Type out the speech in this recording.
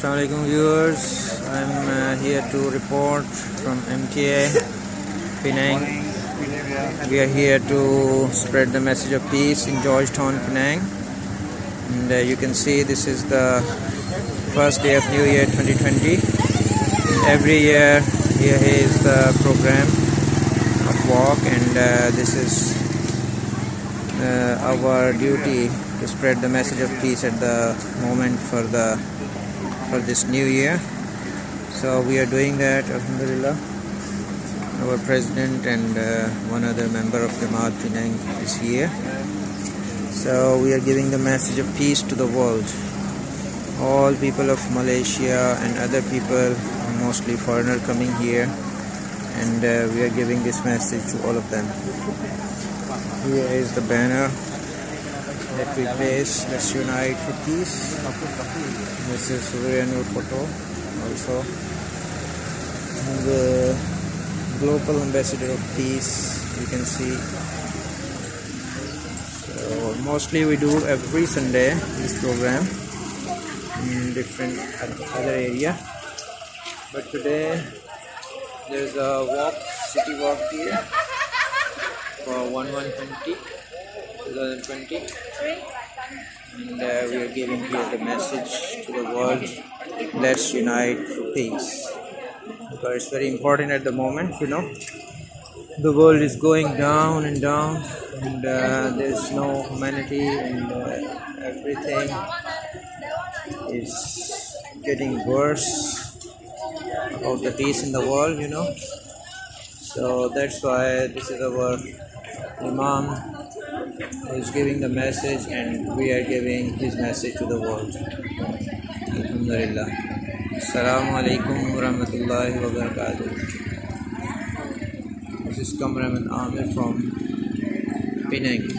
Assalamualaikum viewers, I'm here to report from MTA Penang. We are here to spread the message of peace in Georgetown, Penang, and you can see this is the first day of New Year 2020. Every year here is the program of walk, and this is our duty to spread the message of peace at the moment for this new year. So we are doing that, Alhamdulillah. Our president and one other member of Ahmad Penang is here. So we are giving the message of peace to the world. All people of Malaysia and other people, mostly foreigner coming here, and we are giving this message to all of them. Here is the banner that we place, let's unite for peace. This is Suryanur photo also. And the global ambassador of peace, you can see. So mostly we do every Sunday this program in different other area, but today there's a walk, city walk here for 2020, and we are giving here the message to the world, let's unite for peace, because it's very important at the moment. The world is going down and down, and there's no humanity, and everything is getting worse about the peace in the world, so that's why this is our Imam who is giving the message, and we are giving his message to the world. Alhamdulillah. Assalamualaikum warahmatullahi wabarakatuh. This is Kameraman Ahmad from Penang.